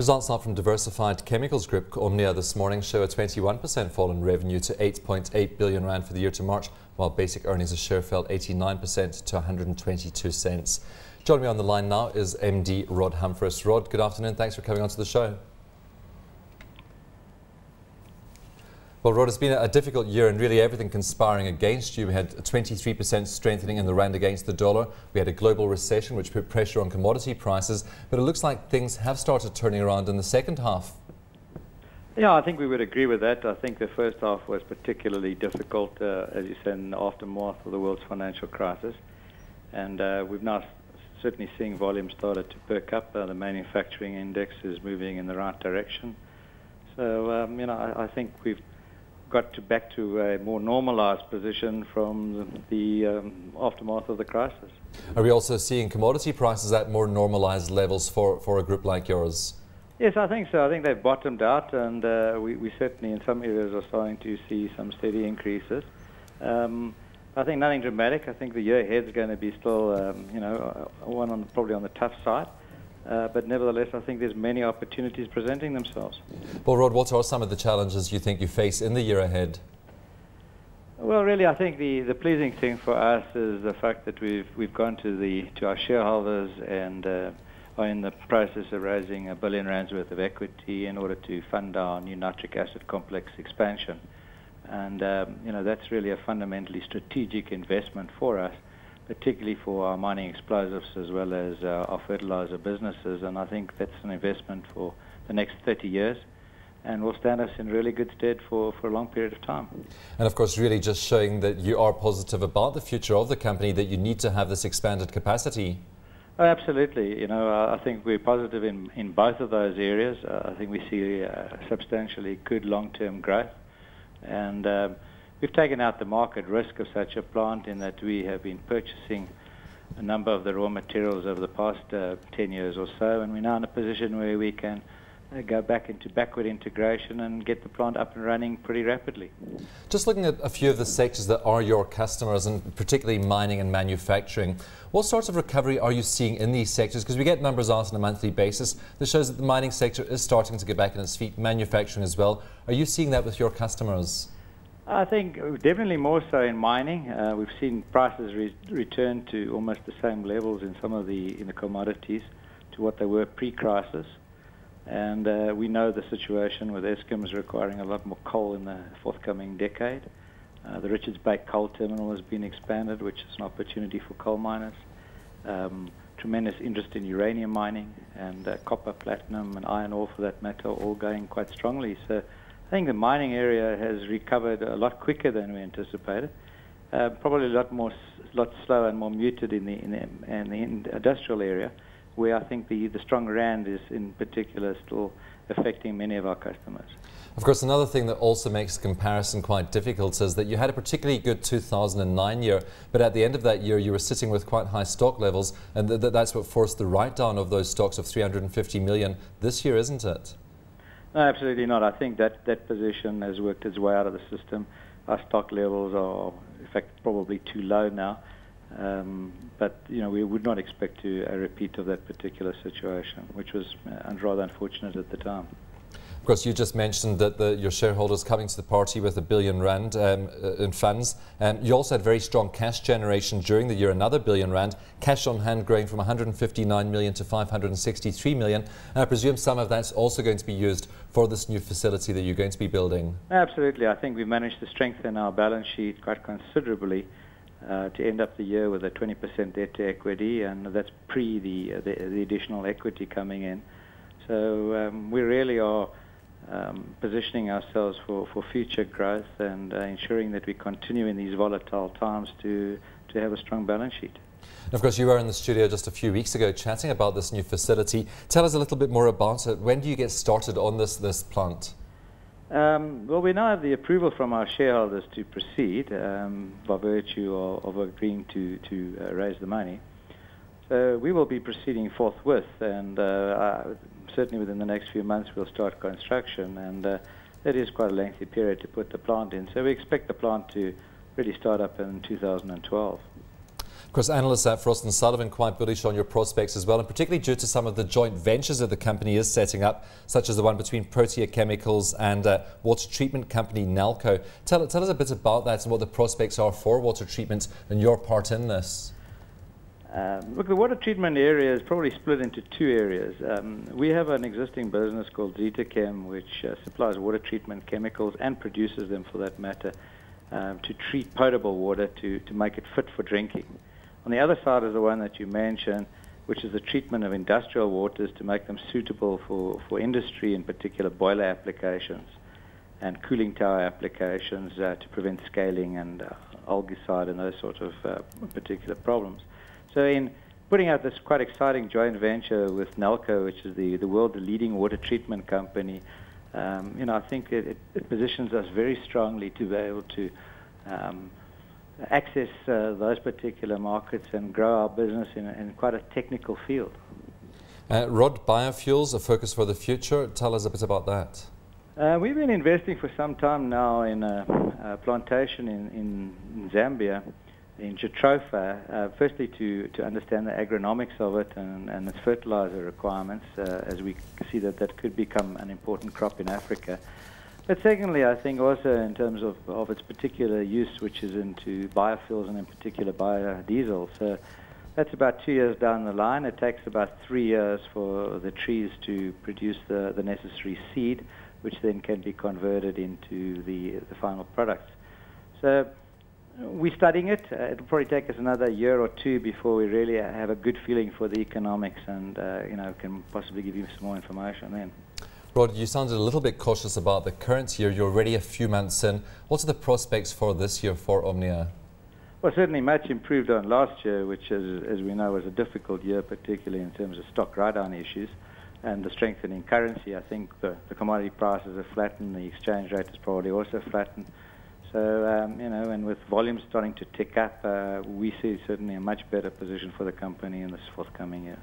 Results out from diversified chemicals group Omnia this morning show a 21% fall in revenue to 8.8 billion rand for the year to March, while basic earnings a share fell 89% to 122 cents. Joining me on the line now is MD Rod Humphris. Rod, good afternoon. Thanks for coming onto the show. Well, Rod, it's been a difficult year and really everything conspiring against you. We had a 23% strengthening in the rand against the dollar. We had a global recession which put pressure on commodity prices, but it looks like things have started turning around in the second half. Yeah, I think we would agree with that. I think the first half was particularly difficult, as you said, in the aftermath of the world's financial crisis. And we've now certainly seeing volumes started to perk up. The manufacturing index is moving in the right direction. So, I think we've got back to a more normalized position from the aftermath of the crisis. Are we also seeing commodity prices at more normalized levels for a group like yours? Yes, I think so. I think they've bottomed out, and we certainly in some areas are starting to see some steady increases. I think nothing dramatic. I think the year ahead is going to be still, probably on the tough side. But nevertheless, I think there's many opportunities presenting themselves. Well, Rod, what are some of the challenges you think you face in the year ahead? Well, really, I think the pleasing thing for us is the fact that we've gone to our shareholders and are in the process of raising R1 billion worth of equity in order to fund our new nitric acid complex expansion. And that's really a fundamentally strategic investment for us, particularly for our mining explosives as well as our fertilizer businesses. And I think that's an investment for the next 30 years and will stand us in really good stead for a long period of time. And of course, really just showing that you are positive about the future of the company, that you need to have this expanded capacity. Oh, absolutely. I think we're positive in both of those areas. I think we see substantially good long-term growth. And we've taken out the market risk of such a plant in that we have been purchasing a number of the raw materials over the past 10 years or so, and we're now in a position where we can go back into backward integration and get the plant up and running pretty rapidly. Just looking at a few of the sectors that are your customers, and particularly mining and manufacturing, what sorts of recovery are you seeing in these sectors? Because we get numbers out on a monthly basis that shows that the mining sector is starting to get back on its feet, manufacturing as well. Are you seeing that with your customers? I think definitely more so in mining. We've seen prices return to almost the same levels in some of the commodities to what they were pre-crisis. And we know the situation with Eskom's requiring a lot more coal in the forthcoming decade. The Richards Bay coal terminal has been expanded, which is an opportunity for coal miners. Tremendous interest in uranium mining, and copper, platinum and iron ore for that matter, all going quite strongly. So I think the mining area has recovered a lot quicker than we anticipated. Probably a lot slower and more muted in the industrial area, where I think the strong rand is in particular still affecting many of our customers. Of course, another thing that also makes comparison quite difficult is that you had a particularly good 2009 year, but at the end of that year you were sitting with quite high stock levels, and that's what forced the write-down of those stocks of 350 million this year, isn't it? No, absolutely not. I think that position has worked its way out of the system. Our stock levels are, in fact, probably too low now. But we would not expect a repeat of that particular situation, which was rather unfortunate at the time. Of course, you just mentioned that your shareholders coming to the party with R1 billion in funds. You also had very strong cash generation during the year, another R1 billion, cash on hand growing from 159 million to 563 million. And I presume some of that's also going to be used for this new facility that you're going to be building. Absolutely. I think we managed to strengthen our balance sheet quite considerably to end up the year with a 20% debt to equity, and that's pre the additional equity coming in. So we really are positioning ourselves for future growth and ensuring that we continue in these volatile times to have a strong balance sheet. And of course, you were in the studio just a few weeks ago chatting about this new facility. Tell us a little bit more about it. When do you get started on this plant? Well, we now have the approval from our shareholders to proceed by virtue of agreeing to raise the money. So we will be proceeding forthwith, and certainly within the next few months we'll start construction, and that is quite a lengthy period to put the plant in. So we expect the plant to really start up in 2012. Of course, analysts at Frost & Sullivan quite bullish on your prospects as well, and particularly due to some of the joint ventures that the company is setting up, such as the one between Protea Chemicals and water treatment company Nalco. Tell us a bit about that and what the prospects are for water treatment and your part in this. Look, the water treatment area is probably split into two areas. We have an existing business called Zetachem, which supplies water treatment chemicals and produces them, for that matter, to treat potable water to make it fit for drinking. On the other side is the one that you mentioned, which is the treatment of industrial waters to make them suitable for industry, in particular boiler applications and cooling tower applications to prevent scaling and algicide and those sort of particular problems. So in putting out this quite exciting joint venture with Nalco, which is the world's leading water treatment company, I think it positions us very strongly to be able to access those particular markets and grow our business in quite a technical field. Rod, biofuels, a focus for the future. Tell us a bit about that. We've been investing for some time now in a plantation in Zambia, in Jatropha, firstly to understand the agronomics of it and its fertilizer requirements, as we see that could become an important crop in Africa. But secondly, I think also in terms of its particular use, which is into biofuels and in particular biodiesel. So that's about 2 years down the line. It takes about 3 years for the trees to produce the necessary seed, which then can be converted into the final products. So we're studying it. It'll probably take us another year or two before we really have a good feeling for the economics and can possibly give you some more information then. Rod, you sounded a little bit cautious about the current year. You're already a few months in. What are the prospects for this year for Omnia? Well, certainly much improved on last year, which, as we know, was a difficult year, particularly in terms of stock write-down issues and the strengthening currency. I think the commodity prices have flattened. The exchange rate has probably also flattened. So, and with volumes starting to tick up, we see certainly a much better position for the company in this forthcoming year.